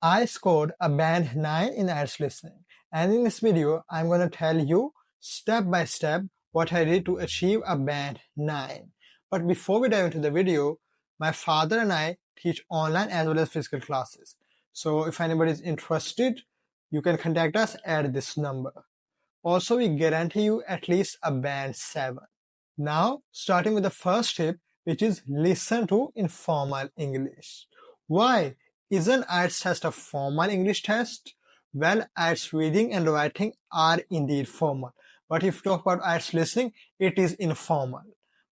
I scored a band 9 in IELTS listening, and in this video I'm going to tell you step by step what I did to achieve a band 9. But before we dive into the video, my father and I teach online as well as physical classes. So if anybody is interested, you can contact us at this number. Also, we guarantee you at least a band 7. Now, starting with the first tip, which is listen to informal English. Why? Isn't IELTS test a formal English test? Well, IELTS reading and writing are indeed formal. But if you talk about IELTS listening, it is informal.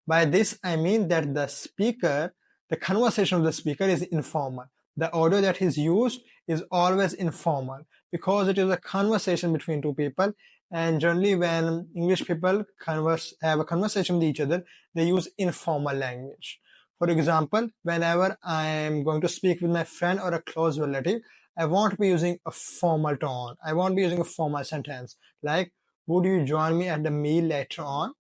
By this, I mean that the conversation of the speaker is informal. The audio that is used is always informal because it is a conversation between two people, and generally when English people have a conversation with each other, they use informal language. For example, whenever I am going to speak with my friend or a close relative, I won't be using a formal tone. I won't be using a formal sentence like, would you join me at the meal later on?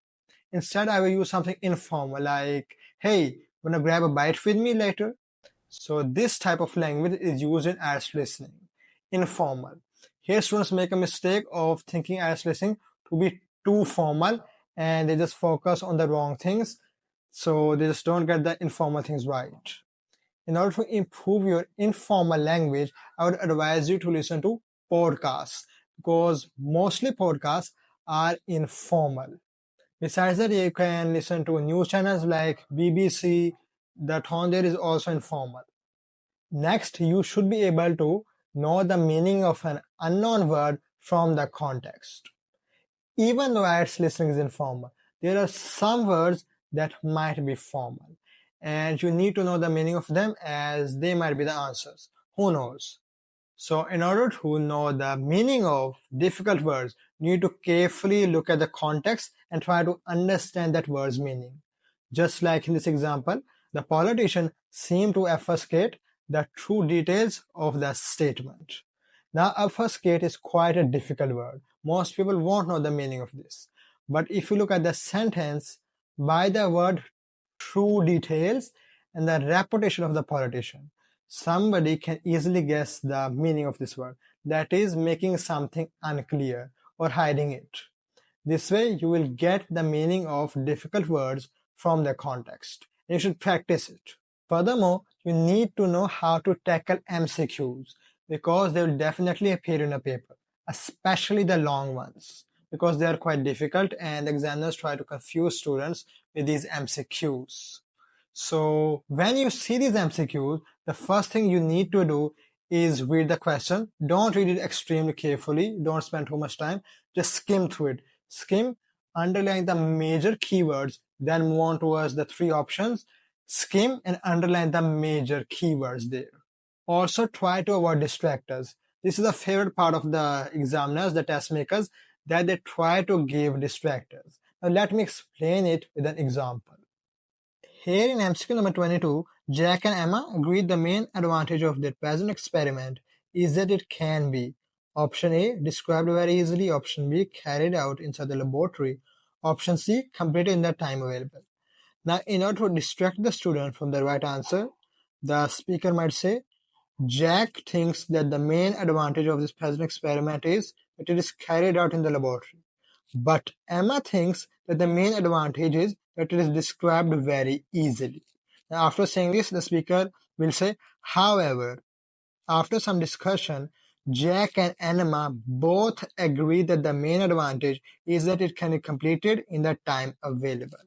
Instead, I will use something informal like, hey, wanna grab a bite with me later? So this type of language is used in IELTS listening, informal. Here students make a mistake of thinking IELTS listening to be too formal and they just focus on the wrong things. So they just don't get the informal things right. In order to improve your informal language, I would advise you to listen to podcasts because mostly podcasts are informal. Besides that, you can listen to news channels like BBC. The tone there is also informal. Next, you should be able to know the meaning of an unknown word from the context. Even though IELTS listening is informal, there are some words that might be formal, and you need to know the meaning of them as they might be the answers. Who knows? So in order to know the meaning of difficult words, you need to carefully look at the context and try to understand that word's meaning. Just like in this example, the politician seemed to obfuscate the true details of the statement. Now, obfuscate is quite a difficult word. Most people won't know the meaning of this. But if you look at the sentence, by the word true details and the reputation of the politician, somebody can easily guess the meaning of this word. That is making something unclear or hiding it. This way, you will get the meaning of difficult words from the context. You should practice it. Furthermore, you need to know how to tackle MCQs because they will definitely appear in a paper, especially the long ones, because they are quite difficult and examiners try to confuse students with these MCQs. So when you see these MCQs, the first thing you need to do is read the question. Don't read it extremely carefully. Don't spend too much time. Just skim through it. Skim, underline the major keywords, then move on towards the three options. Skim and underline the major keywords there. Also try to avoid distractors. This is a favorite part of the examiners, the test makers, that they try to give distractors. Now let me explain it with an example. Here in MCQ number 22, Jack and Emma agreed the main advantage of their present experiment is that it can be option A, described very easily, option B, carried out inside the laboratory, option C, completed in the time available. Now, in order to distract the student from the right answer, the speaker might say, Jack thinks that the main advantage of this present experiment is that it is carried out in the laboratory. But Emma thinks that the main advantage is that it is described very easily. Now, after saying this, the speaker will say, however, after some discussion, Jack and Emma both agree that the main advantage is that it can be completed in the time available.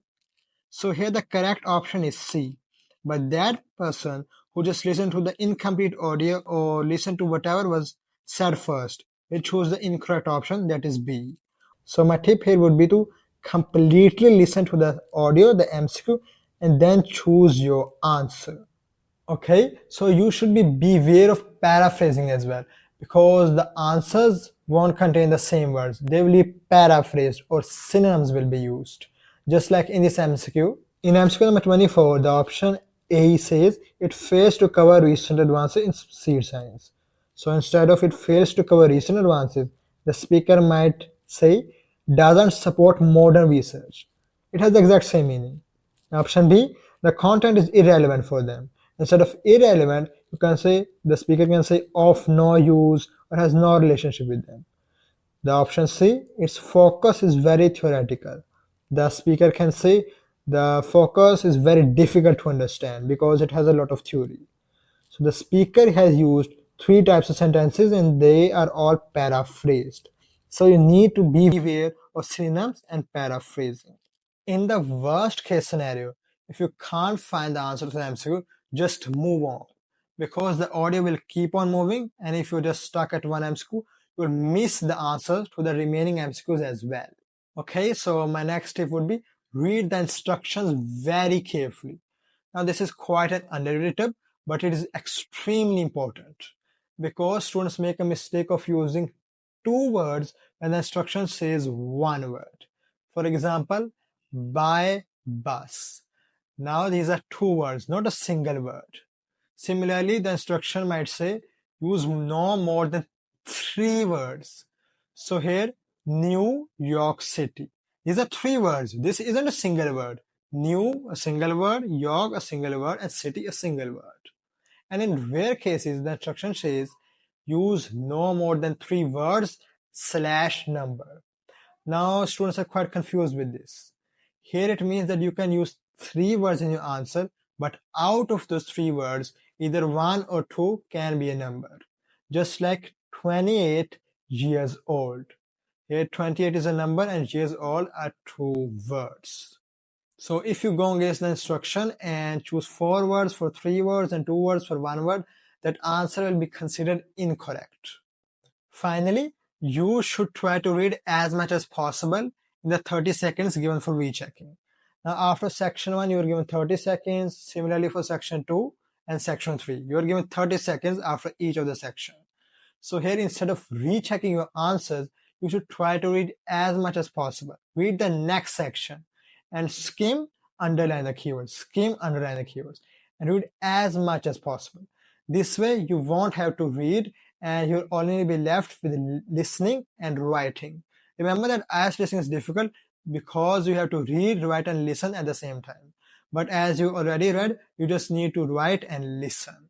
So here the correct option is C. But that person who just listened to the incomplete audio or listened to whatever was said first will choose the incorrect option, that is B. So my tip here would be to completely listen to the audio, the MCQ, and then choose your answer. Okay, so you should be beware of paraphrasing as well because the answers won't contain the same words. They will be paraphrased or synonyms will be used. Just like in this MCQ. In MCQ number 24, the option A says it fails to cover recent advances in seed science. So instead of it fails to cover recent advances, the speaker might say doesn't support modern research. It has the exact same meaning. Option B, the content is irrelevant for them. Instead of irrelevant, You can say, the speaker can say of no use or has no relationship with them. The option C, its focus is very theoretical. The speaker can say the focus is very difficult to understand because it has a lot of theory. So the speaker has used three types of sentences and they are all paraphrased. So you need to be aware of synonyms and paraphrasing. In the worst case scenario, if you can't find the answer to the MCQ, just move on because the audio will keep on moving, and if you're just stuck at one MCQ, you'll miss the answer to the remaining MCQs as well. Okay, so my next tip would be read the instructions very carefully. Now this is quite an underrated tip, but it is extremely important because students make a mistake of using two words when the instruction says one word. For example, by bus. Now these are two words, not a single word. Similarly, the instruction might say use no more than three words. So here, New York City. These are three words. This isn't a single word. New, a single word, York, a single word, and city, a single word. And in rare cases, the instruction says use no more than three words / number. Now, students are quite confused with this. Here it means that you can use three words in your answer, but out of those three words, either one or two can be a number. Just like 28 years old. Here 28 is a number and years old are two words. So if you go against the instruction and choose four words for three words and two words for one word, that answer will be considered incorrect. Finally, you should try to read as much as possible in the 30 seconds given for rechecking. Now after section 1, you are given 30 seconds. Similarly for section 2 and section 3, you are given 30 seconds after each of the section. So here, instead of rechecking your answers, you should try to read as much as possible. Read the next section and skim, underline the keywords, skim, underline the keywords, and read as much as possible. This way, you won't have to read and you'll only be left with listening and writing. Remember that IELTS listening is difficult because you have to read, write, and listen at the same time. But as you already read, you just need to write and listen.